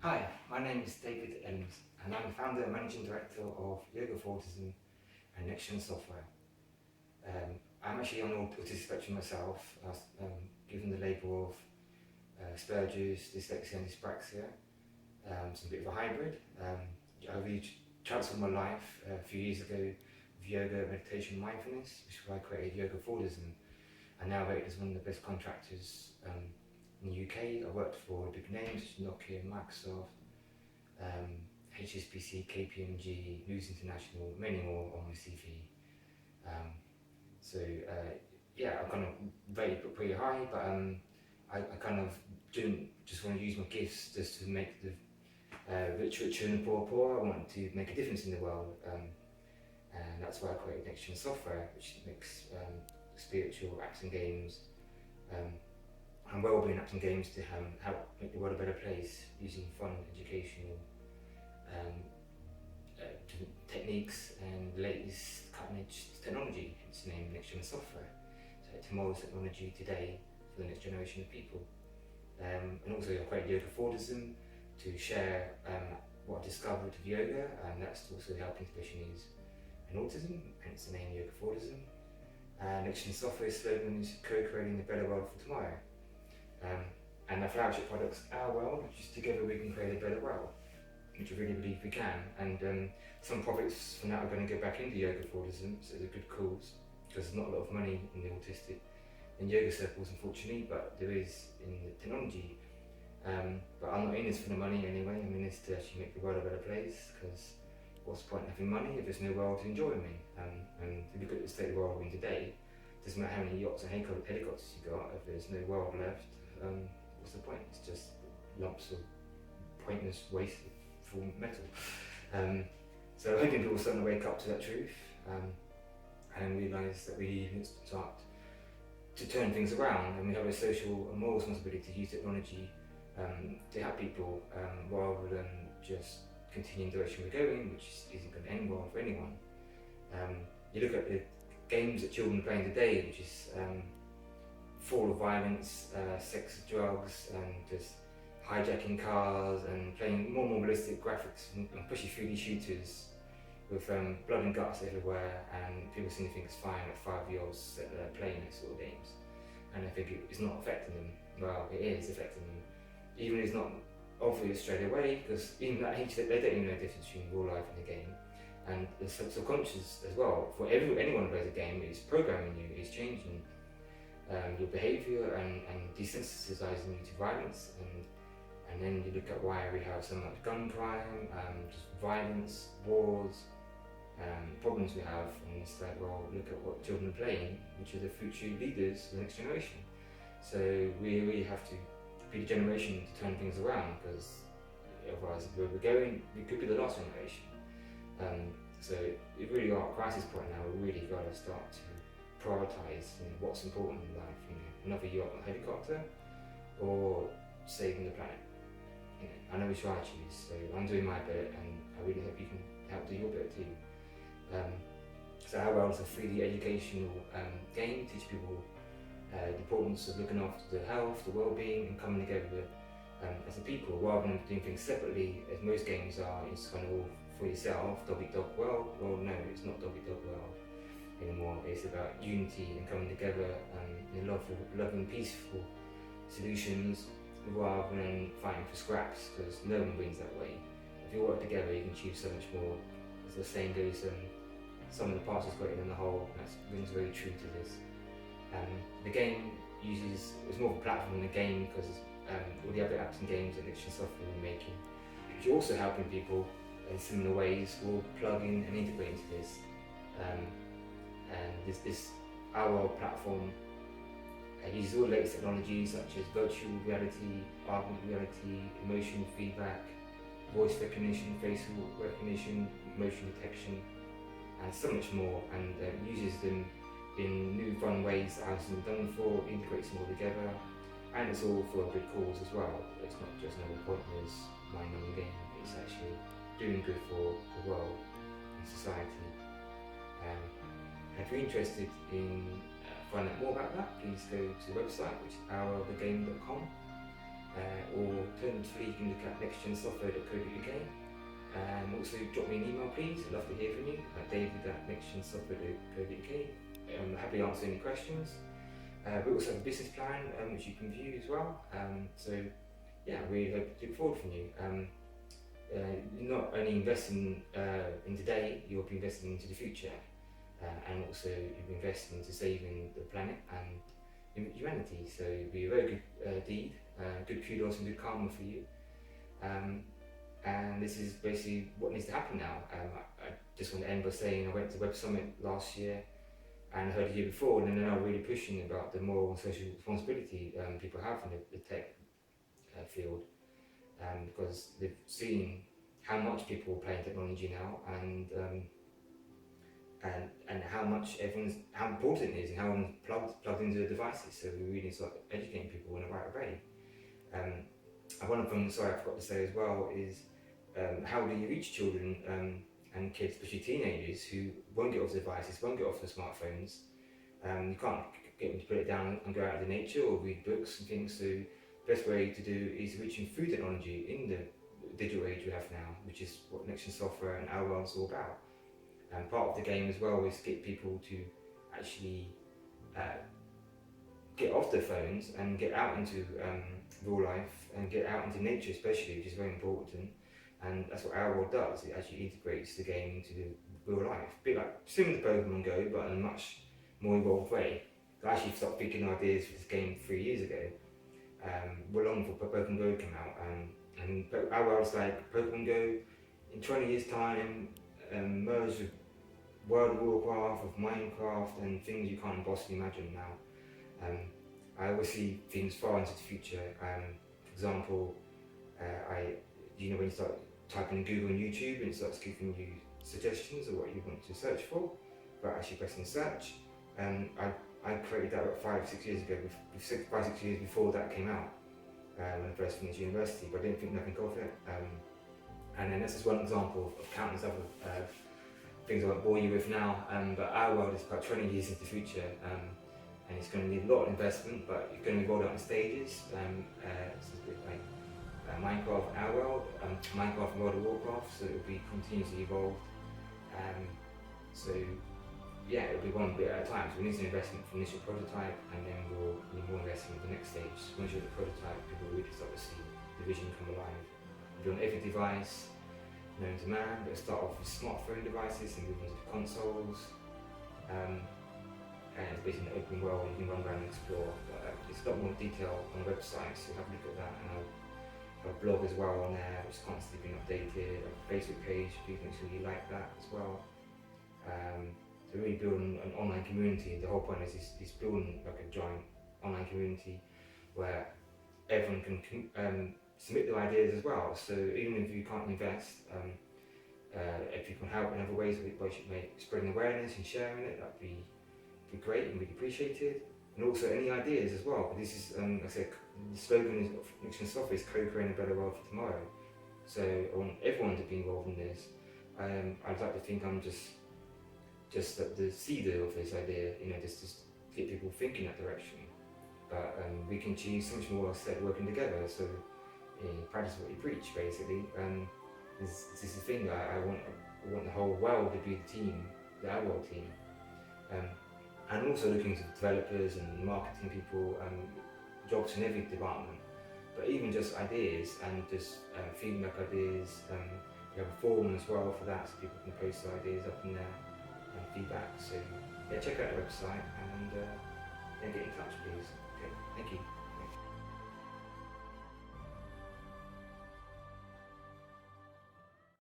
Hi, my name is David Elms, and I'm founder and managing director of Yoga for Autism and Next Gen Software. I'm actually on autistic spectrum myself. I was given the label of Asperger's, dyslexia and dyspraxia, so a bit of a hybrid. I really transformed my life a few years ago with yoga, meditation, mindfulness, which is why I created Yoga for Autism, and now rated as one of the best contractors in the UK. I worked for big names such as Nokia, Microsoft, HSBC, KPMG, News International, many more on my CV. Yeah, I'm kind of rated pretty high, but I kind of didn't just want to use my gifts just to make the rich richer and the poor poorer. I wanted to make a difference in the world, and that's why I created Next Gen Software, which makes spiritual apps and games and well-being apps and games to help make the world a better place using fun, educational techniques and the latest cutting-edge technology. Hence the name Next Gen Software. So tomorrow's technology today for the next generation of people. And also I created Yoga for Autism to share what I discovered with yoga, and that's also helping special needs and autism, hence the name Yoga for Autism. Next Gen Software's slogan is co-creating a better world for tomorrow. And our flagship product's Our World, which is together we can create a better world, which I really believe we can. And some profits from that are going to go back into Yoga for Autism, so it's a good cause, because there's not a lot of money in the autistic and yoga circles, unfortunately, but there is in the technology. But I'm not in this for the money anyway. I'm in this to actually make the world a better place, because what's the point of having money if there's no world to enjoy me? And if you look at the state of the world we're in today, it doesn't matter how many yachts and helicopters you got, if there's no world left, what's the point? It's just lumps of pointless waste for metal. So I'm hoping people are starting to wake up to that truth and realise that we need to start to turn things around, and we have a social and moral responsibility to use technology to help people rather than just continue in the direction we're going, which isn't going to end well for anyone. You look at the games that children are playing today, which is full of violence, sex, drugs, and just hijacking cars and playing more and more realistic graphics and pushy 3D shooters with blood and guts everywhere, and people seem to think it's fine at 5-year-olds that they're playing these sort of games, and I think it's not affecting them. Well, it is affecting them, even if it's not obvious straight away, because even at age they don't even know the difference between real life and the game. And the subconscious as well, for anyone who plays a game, is programming you, is changing your behaviour and desensitizing you to violence. And then you look at why we have so much gun crime, just violence, wars, problems we have, and it's like, well, look at what children are playing, which are the future leaders of the next generation. So we really have to be the generation to turn things around, because otherwise, where we're going, we could be the last generation. So we really are at a crisis point now. We really got to start to prioritise what's important in life. Another yacht or helicopter, or saving the planet. I know which one I choose, so I'm doing my bit, and I really hope you can help do your bit too. So Our World is a 3D educational game to teach people the importance of looking after their health, the well-being, and coming together as a people, rather than doing things separately, as most games are. It's kind of all for yourself, dog eat dog world. Well, no, it's not dog eat dog world anymore. It's about unity and coming together in love and peaceful solutions, rather than fighting for scraps, because no one wins that way. If you work together, you can achieve so much more. As the saying goes, some of the parts is greater than the whole. That rings very true to this. The game it's more of a platform than a game, because all the other apps and games and Next Gen Software we're making, which are also helping people in similar ways, will plug in and integrate into this. And this Our World platform uses all the latest technologies such as virtual reality, augmented reality, emotional feedback, voice recognition, facial recognition, motion detection, and so much more, and uses them in new fun ways that hasn't been done before, integrates them all together, and it's all for a good cause as well. It's not just another pointless mind-numbing game, it's actually doing good for the world and society. If you're interested in finding out more about that, please go to the website, which is ourthegame.com, or alternatively you can look at nextgensoftware.co.uk. Also drop me an email please, I'd love to hear from you at david@nextgensoftware.co.uk. Happily answer any questions. We also have a business plan which you can view as well. So yeah, we hope to look forward from you. You're not only investing in today, you'll be investing into the future, and also you'll be investing into saving the planet and humanity. So it'll be a very good deed, good kudos and good karma for you. And this is basically what needs to happen now. I just want to end by saying I went to Web Summit last year and I heard the year before, and then they're now really pushing about the moral and social responsibility people have in the tech field, because they've seen how much people play in technology now, and how much how important it is, and how everyone's plugged into the devices. So we really need to start educating people in the right way. One of them, sorry, I forgot to say as well, is how do you reach children and kids, especially teenagers, who won't get off the devices, won't get off the smartphones. You can't get them to put it down and go out into nature or read books and things. So the best way to do is reach them through technology in the digital age we have now, which is what Next Gen Software and our world is all about. And part of the game as well is get people to actually get off their phones and get out into real life and get out into nature especially, which is very important. And that's what our world does. It actually integrates the game into the real life. A bit like similar to Pokémon Go, but in a much more evolved way. I actually started thinking ideas for this game 3 years ago. Long before Pokémon Go came out. And our world is like Pokémon Go in 20 years time, merged with World of Warcraft, with Minecraft, and things you can't possibly imagine now. I always see things far into the future. For example, when you start typing in Google and YouTube and it starts giving you suggestions of what you want to search for, but actually pressing search. I created that about 5-6 years ago, 5-6 years before that came out, when I first finished university, but I didn't think nothing of it. And then this is one example of countless other things I won't bore you with now, but our world is about 20 years into the future, and it's going to need a lot of investment, but it's going to be rolled out in stages. It's a bit like Minecraft, our world, Minecraft and World of Warcraft, so it will be continuously evolved. So yeah, it'll be one bit at a time. So we need some investment for initial prototype, and then we'll need more investment for the next stage. Once you're at the prototype, people will really start to see the vision come alive. It'll be on every device known to man, but it'll start off with smartphone devices and move into the consoles. And it's basically an open world, you can run around and explore. But it's a lot more detail on the website, so have a look at that. And I'll have a blog as well on there, which is constantly being updated. A Facebook page, please make sure you like that as well. So really building an online community. The whole point is building like a giant online community where everyone can submit their ideas as well. So even if you can't invest, if you can help in other ways, we should make spreading awareness and sharing it. That'd be great and really appreciated. And also any ideas as well. This is, like I said, the slogan of Next Gen Software is co-creating a better world for tomorrow. So I want everyone to be involved in this. I'd like to think I'm just the seeder of this idea, just get people thinking that direction. But we can achieve so much more, as I said, working together. So practice what you preach, basically. This is the thing. I want the whole world to be the team, our world team. And also looking to developers and marketing people, jobs in every department. But even just ideas and just feedback ideas. We have a forum as well for that, so people can post their ideas up in there and feedback. So yeah, check out the website and get in touch, please. Okay, thank you.